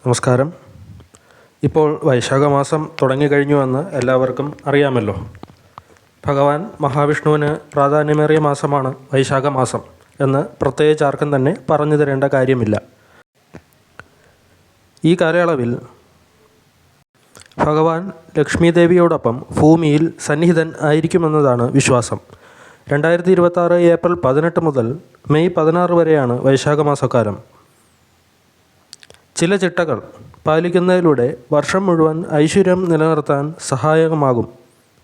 നമസ്കാരം. ഇപ്പോൾ വൈശാഖമാസം തുടങ്ങിക്കഴിഞ്ഞുവെന്ന് എല്ലാവർക്കും അറിയാമല്ലോ. ഭഗവാൻ മഹാവിഷ്ണുവിന് പ്രാധാന്യമേറിയ മാസമാണ് വൈശാഖമാസം എന്ന് പ്രത്യേകിച്ച് ആർക്കും തന്നെ പറഞ്ഞു തരേണ്ട കാര്യമില്ല. ഈ കാലയളവിൽ ഭഗവാൻ ലക്ഷ്മി ദേവിയോടൊപ്പം ഭൂമിയിൽ സന്നിഹിതൻ ആയിരിക്കുമെന്നതാണ് വിശ്വാസം. 2026 ഏപ്രിൽ 18 മുതൽ മെയ് 16 വരെയാണ് വൈശാഖമാസക്കാലം. ചില ചിട്ടകൾ പാലിക്കുന്നതിലൂടെ വർഷം മുഴുവൻ ഐശ്വര്യം നിലനിർത്താൻ സഹായകമാകും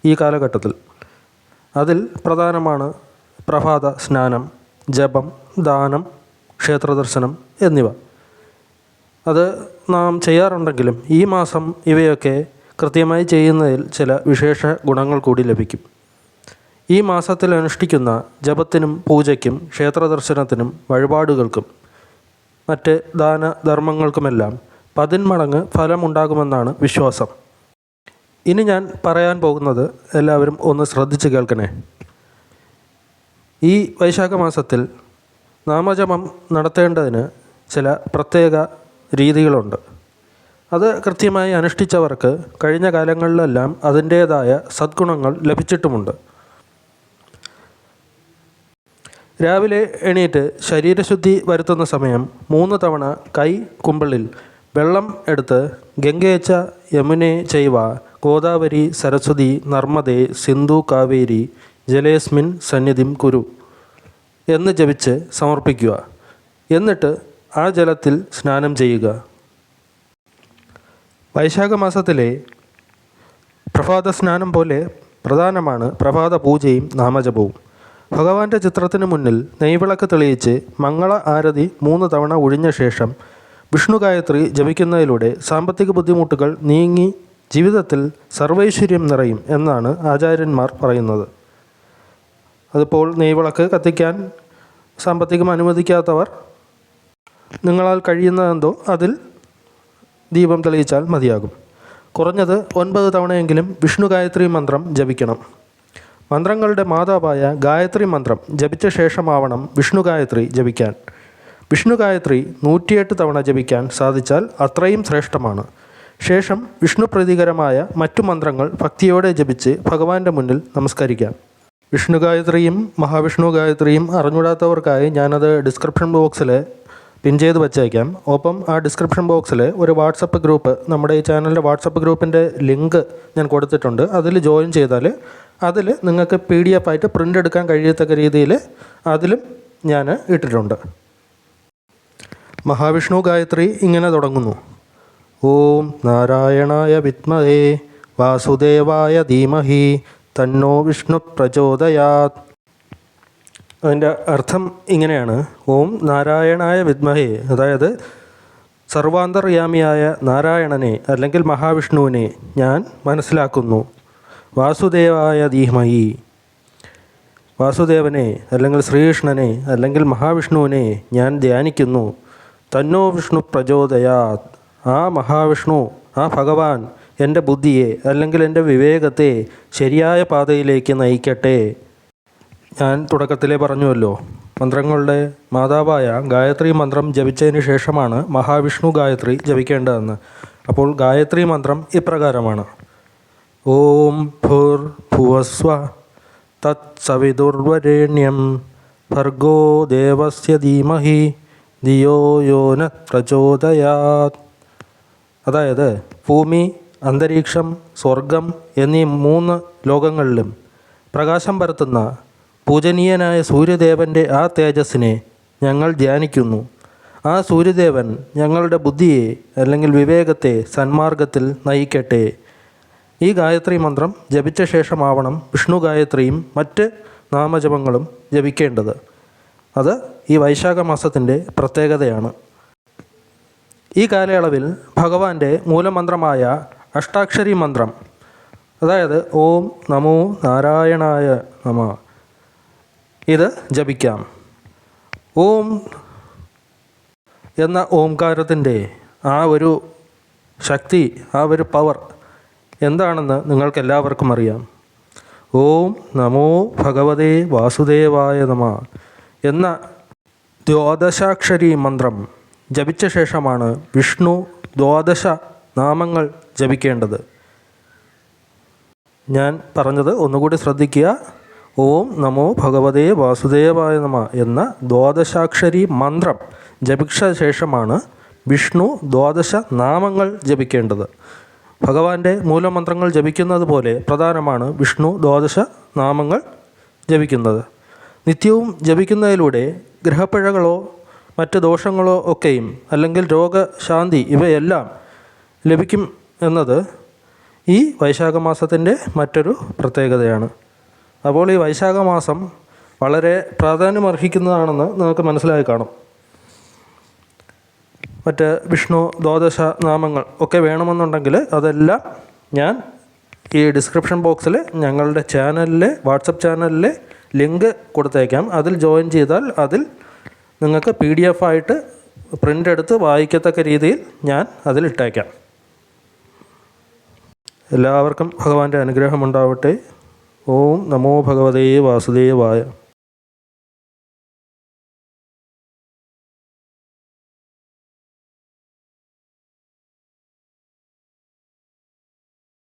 ഈ കാലഘട്ടത്തിൽ. അതിൽ പ്രധാനമാണ് പ്രഭാത സ്നാനം, ജപം, ദാനം, ക്ഷേത്രദർശനം എന്നിവ. അത് നാം ചെയ്യാറുണ്ടെങ്കിലും ഈ മാസം ഇവയൊക്കെ കൃത്യമായി ചെയ്യുന്നതിൽ ചില വിശേഷ ഗുണങ്ങൾ കൂടി ലഭിക്കും. ഈ മാസത്തിൽ അനുഷ്ഠിക്കുന്ന ജപത്തിനും പൂജയ്ക്കും ക്ഷേത്രദർശനത്തിനും വഴിപാടുകൾക്കും മറ്റ് ദാനധർമ്മങ്ങൾക്കുമെല്ലാം 10 മടങ്ങ് ഫലമുണ്ടാകുമെന്നാണ് വിശ്വാസം. ഇനി ഞാൻ പറയാൻ പോകുന്നത് എല്ലാവരും ഒന്ന് ശ്രദ്ധിച്ച് കേൾക്കണേ. ഈ വൈശാഖ മാസത്തിൽ നാമജപം നടത്തേണ്ടതിന് ചില പ്രത്യേക രീതികളുണ്ട്. അത് കൃത്യമായി അനുഷ്ഠിച്ചവർക്ക് കഴിഞ്ഞ കാലങ്ങളിലെല്ലാം അതിൻ്റേതായ സദ്ഗുണങ്ങൾ ലഭിച്ചിട്ടുമുണ്ട്. രാവിലെ എണീറ്റ് ശരീരശുദ്ധി വരുത്തുന്ന സമയം 3 തവണ കൈ കുമ്പിളിൽ വെള്ളം എടുത്ത് ഗംഗേച്ച യമുനേ ചൈവ ഗോദാവരി സരസ്വതി നർമ്മദേ സിന്ധു കാവേരി ജലേസ്മിൻ സന്നിധിം കുരു എന്ന് ജപിച്ച് സമർപ്പിക്കുക. എന്നിട്ട് ആ ജലത്തിൽ സ്നാനം ചെയ്യുക. വൈശാഖ മാസത്തിലെ പ്രഭാത സ്നാനം പോലെ പ്രധാനമാണ് പ്രഭാത പൂജയും നാമജപവും. ഭഗവാന്റെ ചിത്രത്തിന് മുന്നിൽ നെയ്വിളക്ക് തെളിയിച്ച് മംഗള ആരതി 3 തവണ ഒഴിഞ്ഞ ശേഷം വിഷ്ണു ഗായത്രി ജപിക്കുന്നതിലൂടെ സാമ്പത്തിക ബുദ്ധിമുട്ടുകൾ നീങ്ങി ജീവിതത്തിൽ സർവൈശ്വര്യം നിറയും എന്നാണ് ആചാര്യന്മാർ പറയുന്നത്. അതിപ്പോൾ നെയ്വിളക്ക് കത്തിക്കാൻ സാമ്പത്തികം അനുവദിക്കാത്തവർ നിങ്ങളാൽ കഴിയുന്നതെന്തോ അതിൽ ദീപം തെളിയിച്ചാൽ മതിയാകും. കുറഞ്ഞത് 9 തവണയെങ്കിലും വിഷ്ണു ഗായത്രി മന്ത്രം ജപിക്കണം. മന്ത്രങ്ങളുടെ മാതാവായ ഗായത്രി മന്ത്രം ജപിച്ച ശേഷമാവണം വിഷ്ണു ഗായത്രി ജപിക്കാൻ. വിഷ്ണു ഗായത്രി 108 തവണ ജപിക്കാൻ സാധിച്ചാൽ അത്രയും ശ്രേഷ്ഠമാണ്. ശേഷം വിഷ്ണു പ്രീതികരമായ മറ്റു മന്ത്രങ്ങൾ ഭക്തിയോടെ ജപിച്ച് ഭഗവാന്റെ മുന്നിൽ നമസ്കരിക്കാം. വിഷ്ണു ഗായത്രിയും മഹാവിഷ്ണു ഗായത്രിയും അറിഞ്ഞൂടാത്തവർക്കായി ഞാനത് ഡിസ്ക്രിപ്ഷൻ ബോക്സിൽ പിൻ ചെയ്ത് വച്ചേക്കാം. ഒപ്പം ആ ഡിസ്ക്രിപ്ഷൻ ബോക്സിൽ ഒരു വാട്സപ്പ് ഗ്രൂപ്പ്, നമ്മുടെ ഈ ചാനലിൻ്റെ വാട്സപ്പ് ഗ്രൂപ്പിൻ്റെ ലിങ്ക് ഞാൻ കൊടുത്തിട്ടുണ്ട്. അതിൽ ജോയിൻ ചെയ്താൽ അതിൽ നിങ്ങൾക്ക് PDF ആയിട്ട് പ്രിൻ്റ് എടുക്കാൻ കഴിയത്തക്ക രീതിയിൽ അതിലും ഞാൻ ഇട്ടിട്ടുണ്ട്. മഹാവിഷ്ണു ഗായത്രി ഇങ്ങനെ തുടങ്ങുന്നു: ഓം നാരായണായ വിദ്മഹേ വാസുദേവായ ധീമഹി തന്നോ വിഷ്ണു പ്രചോദയാത്. അതിൻ്റെ അർത്ഥം ഇങ്ങനെയാണ്: ഓം നാരായണായ വിദ്മഹേ, അതായത് സർവാന്തർയാമിയായ നാരായണനെ അല്ലെങ്കിൽ മഹാവിഷ്ണുവിനെ ഞാൻ മനസ്സിലാക്കുന്നു. വാസുദേവായ ധീമഹി, വാസുദേവനെ അല്ലെങ്കിൽ ശ്രീകൃഷ്ണനെ അല്ലെങ്കിൽ മഹാവിഷ്ണുവിനെ ഞാൻ ധ്യാനിക്കുന്നു. തന്നോ വിഷ്ണു പ്രചോദയാത്, ആ മഹാവിഷ്ണു, ആ ഭഗവാൻ എൻ്റെ ബുദ്ധിയെ അല്ലെങ്കിൽ എൻ്റെ വിവേകത്തെ ശരിയായ പാതയിലേക്ക് നയിക്കട്ടെ. ഞാൻ തുടക്കത്തിലേ പറഞ്ഞുവല്ലോ, മന്ത്രങ്ങളുടെ മാതാവായ ഗായത്രി മന്ത്രം ജപിച്ചതിന് ശേഷമാണ് മഹാവിഷ്ണു ഗായത്രി ജപിക്കേണ്ടതെന്ന്. അപ്പോൾ ഗായത്രി മന്ത്രം ഇപ്രകാരമാണ്: ഓം ഭൂർഭുവസ്വ തത്സവിതുർവരേണ്യം ഭർഗോ ദേവസ്യ ധീമഹി ധിയോ യോ ന പ്രചോദയാത്. അതായത് ഭൂമി, അന്തരീക്ഷം, സ്വർഗം എന്നീ 3 ലോകങ്ങളിലും പ്രകാശം പരത്തുന്ന പൂജനീയനായ സൂര്യദേവൻ്റെ ആ തേജസ്സിനെ ഞങ്ങൾ ധ്യാനിക്കുന്നു. ആ സൂര്യദേവൻ ഞങ്ങളുടെ ബുദ്ധിയെ അല്ലെങ്കിൽ വിവേകത്തെ സന്മാർഗത്തിൽ നയിക്കട്ടെ. ഈ ഗായത്രി മന്ത്രം ജപിച്ച ശേഷമാവണം വിഷ്ണു ഗായത്രിയും മറ്റ് നാമജപങ്ങളും ജപിക്കേണ്ടത്. അത് ഈ വൈശാഖ മാസത്തിൻ്റെ പ്രത്യേകതയാണ്. ഈ കാലയളവിൽ ഭഗവാന്റെ മൂലമന്ത്രമായ അഷ്ടാക്ഷരി മന്ത്രം, അതായത് ഓം നമോ നാരായണായ നമഃ, ഇത് ജപിക്കാം. ഓം എന്ന ഓംകാരത്തിൻ്റെ ആ ഒരു ശക്തി, ആ ഒരു പവർ എന്താണെന്ന് നിങ്ങൾക്കെല്ലാവർക്കും അറിയാം. ഓം നമോ ഭഗവതേ വാസുദേവായ നമഃ എന്ന ദ്വാദശാക്ഷരി മന്ത്രം ജപിച്ച ശേഷമാണ് വിഷ്ണു ദ്വാദശ നാമങ്ങൾ ജപിക്കേണ്ടത്. ഞാൻ പറഞ്ഞത് ഒന്നുകൂടി ശ്രദ്ധിക്കുക. ഓം നമോ ഭഗവതേ വാസുദേവായ നമ എന്ന ദ്വാദശാക്ഷരി മന്ത്രം ജപിച്ച ശേഷമാണ് വിഷ്ണു ദ്വാദശ നാമങ്ങൾ ജപിക്കേണ്ടത്. ഭഗവാന്റെ മൂലമന്ത്രങ്ങൾ ജപിക്കുന്നത് പോലെ പ്രധാനമാണ് വിഷ്ണു ദ്വാദശ നാമങ്ങൾ ജപിക്കുന്നത്. നിത്യവും ജപിക്കുന്നതിലൂടെ ഗ്രഹപ്പിഴകളോ മറ്റ് ദോഷങ്ങളോ ഒക്കെയും അല്ലെങ്കിൽ രോഗശാന്തി ഇവയെല്ലാം ലഭിക്കും എന്നത് ഈ വൈശാഖ മാസത്തിൻ്റെ മറ്റൊരു പ്രത്യേകതയാണ്. അപ്പോൾ ഈ വൈശാഖ മാസം വളരെ പ്രാധാന്യമർഹിക്കുന്നതാണെന്ന് നിങ്ങൾക്ക് മനസ്സിലായി കാണും. മറ്റ് വിഷ്ണു ദ്വാദശ നാമങ്ങൾ ഒക്കെ വേണമെന്നുണ്ടെങ്കിൽ അതെല്ലാം ഞാൻ ഈ ഡിസ്ക്രിപ്ഷൻ ബോക്സിൽ ഞങ്ങളുടെ ചാനലിലെ വാട്സപ്പ് ചാനലിലെ ലിങ്ക് കൊടുത്തേക്കാം. അതിൽ ജോയിൻ ചെയ്താൽ അതിൽ നിങ്ങൾക്ക് PDF ആയിട്ട് പ്രിൻ്റ് എടുത്ത് വായിക്കത്തക്ക രീതിയിൽ ഞാൻ അതിലിട്ടേക്കാം. എല്ലാവർക്കും ഭഗവാന്റെ അനുഗ്രഹമുണ്ടാവട്ടെ. ഓം നമോ ഭഗവതേ വാസുദേവായ.